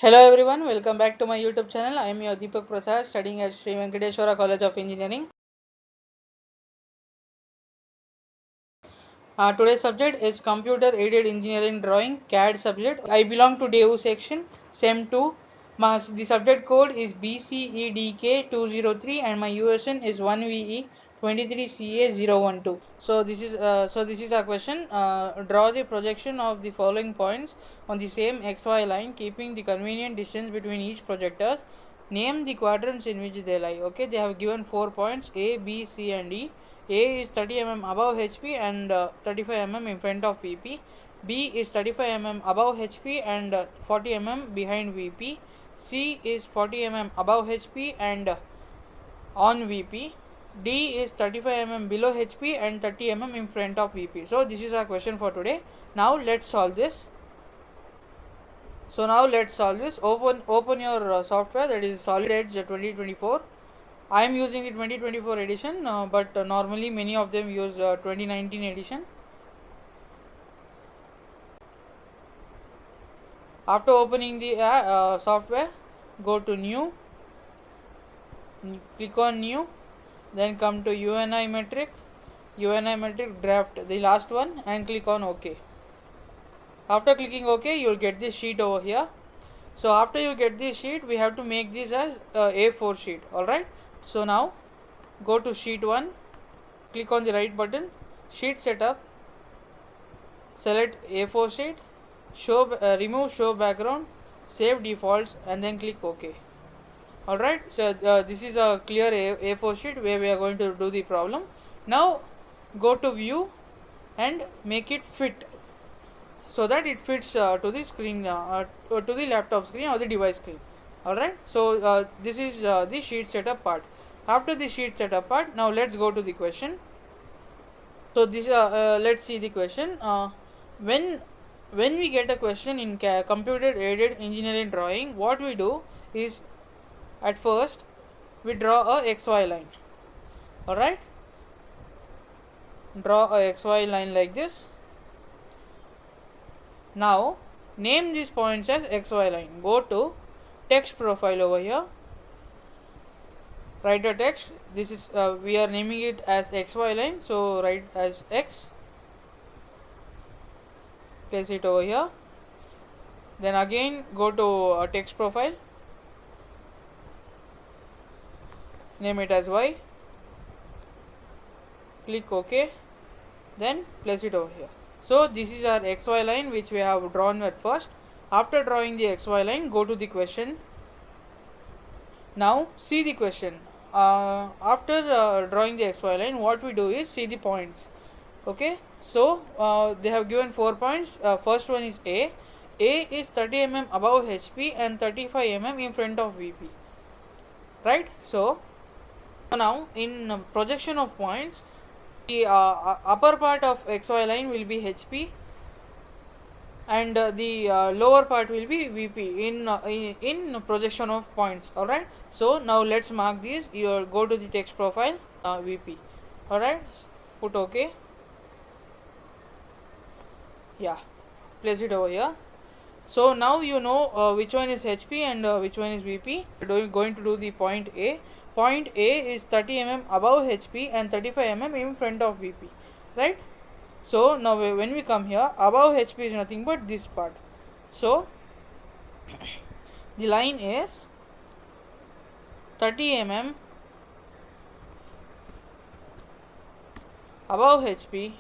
Hello everyone, welcome back to my YouTube channel. I am your Deepak Prasad, studying at Sri Venkateswara College of Engineering. Today's subject is Computer Aided Engineering Drawing, CAD subject. I belong to DEU section, SEM 2. The subject code is BCEDK203 and my USN is 1VE23CA012. So this is our question. Draw the projection of the following points on the same XY line, keeping the convenient distance between each projectors. Name the quadrants in which they lie. Okay, they have given 4 points A, B, C, and E. A is 30 mm above HP and 35 mm in front of VP. B is 35 mm above HP and 40 mm behind VP. C is 40 mm above HP and on VP. D is 35 mm below HP and 30 mm in front of VP. So this is our question for today. Now let's solve this. Open your software, that is Solid Edge 2024. I am using the 2024 edition, but normally many of them use 2019 edition. After opening the software, go to New, click on New, then come to UNI metric draft, the last one, and click on OK. After clicking OK, you will get this sheet over here. So after you get this sheet, we have to make this as A4 sheet. Alright. So now go to sheet 1, click on the right button, sheet setup, select A4 sheet, remove show background, save defaults, and then click OK. Alright, so this is a clear A4 sheet where we are going to do the problem. Now go to view and make it fit so that it fits to the screen, to the laptop screen or the device screen. Alright, so this is the sheet setup part. After the sheet setup part, now let's go to the question. So this let's see the question. When we get a question in computer aided engineering drawing, what we do is at first we draw a XY line. Alright, draw a XY line like this. Now name these points as XY line. Go to text profile over here, write a text. This is we are naming it as XY line, so write as X, place it over here. Then again go to text profile, name it as Y, click OK, then place it over here. So this is our XY line which we have drawn at first. After drawing the XY line, go to the question. Now see the question. After drawing the XY line, what we do is see the points. Okay, so they have given 4 points. First one is A. A is 30 mm above HP and 35 mm in front of VP. Right? So now in projection of points, the upper part of XY line will be HP and the lower part will be VP in projection of points. Alright, so now let's mark these. You go to the text profile, VP. Alright, put OK. Yeah, place it over here. So now you know which one is HP and which one is VP. We're going to do the point A. Point A is 30 mm above HP and 35 mm in front of VP. Right? So now when we come here, above HP is nothing but this part. So the line is 30 mm above HP,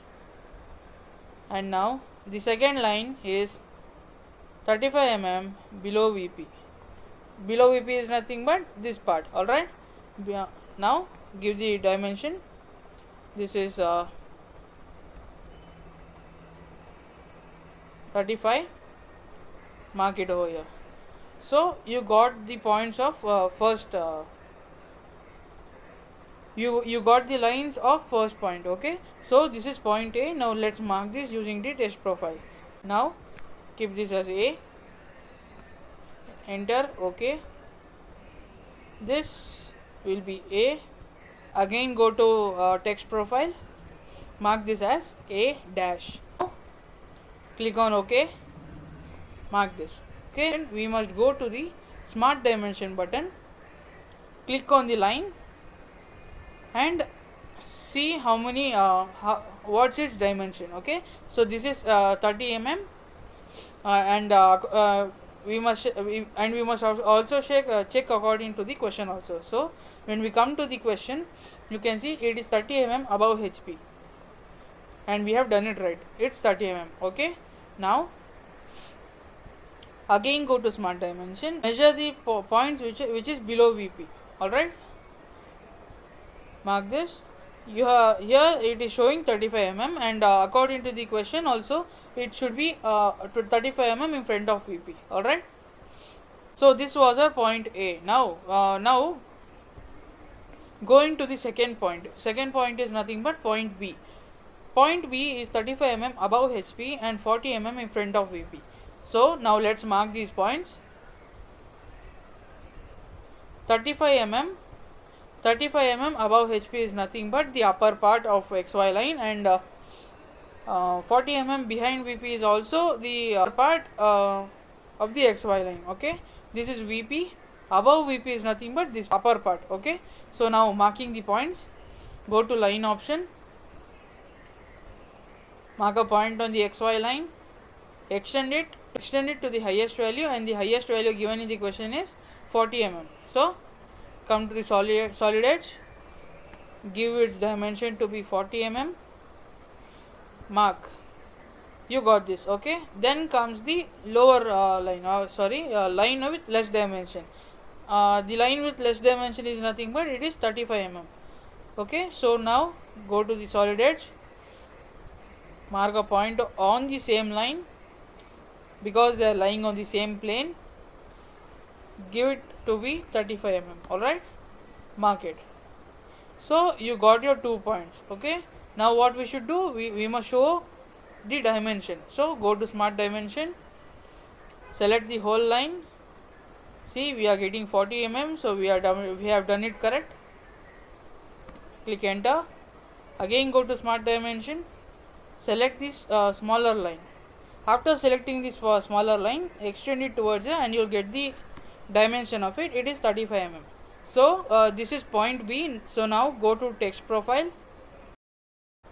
and now the second line is 35 mm below VP. Below VP is nothing but this part. Alright, now give the dimension. This is 35, mark it over here. So you got the points of first you got the lines of first point. Okay, so this is point A. Now let's mark this using the text profile. Now keep this as A, enter, OK. This will be A. Again go to text profile, mark this as A dash, click on OK, mark this. Okay, and we must go to the smart dimension button, click on the line and see how many what's its dimension. Okay, so this is 30 mm, and we must also check according to the question also. So when we come to the question, you can see it is 30 mm above HP, and we have done it right. It's 30 mm. Okay, now again go to smart dimension, measure the points which is below VP. All right, mark this. You have here it is showing 35 mm, and according to the question also it should be 35 mm in front of VP. All right, so this was our point A. Now going to the second point. Second point is nothing but point B. Point B is 35 mm above HP and 40 mm in front of VP. So now let's mark these points. 35 mm above HP is nothing but the upper part of XY line, and 40 mm behind VP is also the upper part of the XY line. Okay, this is VP. Above VP is nothing but this upper part. Okay, so now marking the points, go to line option, mark a point on the XY line, extend it to the highest value, and the highest value given in the question is 40 mm. So come to the solid edge, give its dimension to be 40 mm, mark. You got this. Okay, then comes the lower line, line with less dimension. The line with less dimension is nothing but it is 35 mm. Okay, so now go to the solid edge, mark a point on the same line because they are lying on the same plane, give it to be 35 mm. Alright, mark it. So you got your 2 points. Okay, now what we should do, we must show the dimension. So go to smart dimension, select the whole line. See, we are getting 40 mm, so we have done it correct. Click enter. Again go to smart dimension, select this smaller line. After selecting this smaller line, extend it towards it and you will get the dimension of it. It is 35 mm. So this is point B. So now go to text profile,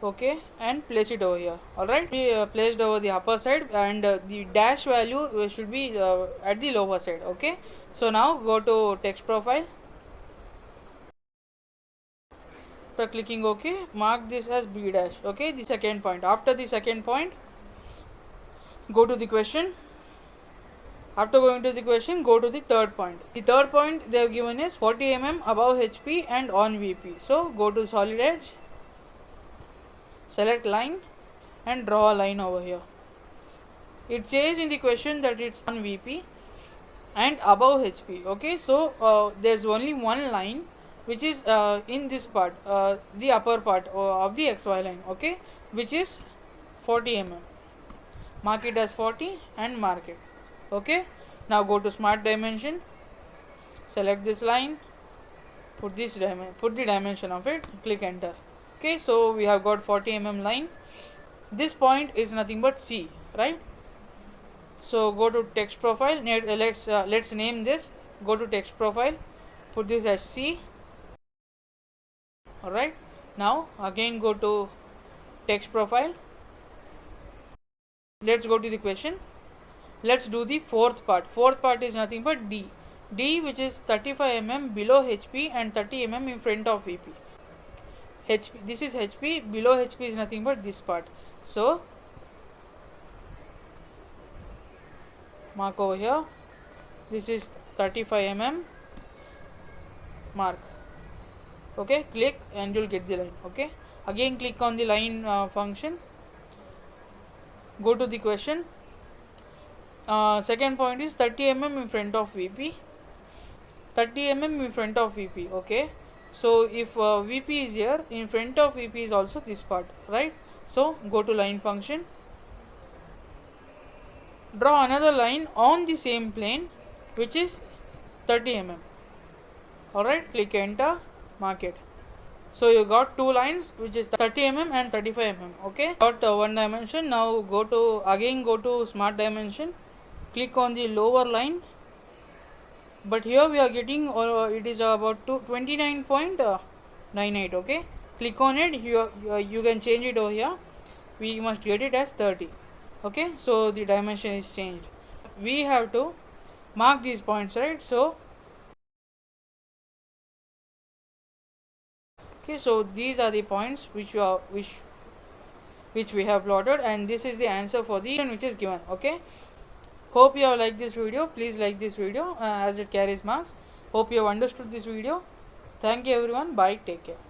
okay, and place it over here. Alright, placed over the upper side, and the dash value should be at the lower side. Okay, so now go to text profile. After clicking OK, mark this as B dash. Okay, the second point. After the second point, go to the question. After going to the question, go to the third point. The third point they have given is 40 mm above HP and on VP. So go to solid edge, select line and draw a line over here. It says in the question that it's on VP and above HP. Okay, so there's only one line which is in this part, the upper part of the XY line. Okay, which is 40 mm. Mark it as 40 and mark it. Okay, now go to smart dimension, select this line, put the dimension of it, click enter. Okay, so we have got 40 mm line. This point is nothing but C, right? So go to text profile. Let's name this. Go to text profile, put this as C. Alright, now again go to text profile. Let's go to the question. Let's do the fourth part. Fourth part is nothing but D. D, which is 35 mm below HP and 30 mm in front of VP. HP, this is HP, below HP is nothing but this part. So mark over here, this is 35 mm, mark. Okay, click and you'll get the line. Okay, again click on the line function, go to the question. Second point is 30 mm in front of VP, 30 mm in front of VP. Okay, so if VP is here, in front of VP is also this part, right? So go to line function, draw another line on the same plane which is 30 mm. Alright, click enter, mark it. So you got two lines which is 30 mm and 35 mm. Okay, got one dimension. Now go to smart dimension, click on the lower line, but here we are getting it is about 29.98. okay, click on it. You can change it over here. We must get it as 30. okay, so the dimension is changed. We have to mark these points, right? So okay, so these are the points which we have plotted, and this is the answer for the which is given. okay, hope you have liked this video. Please like this video as it carries marks. Hope you have understood this video. Thank you everyone. Bye. Take care.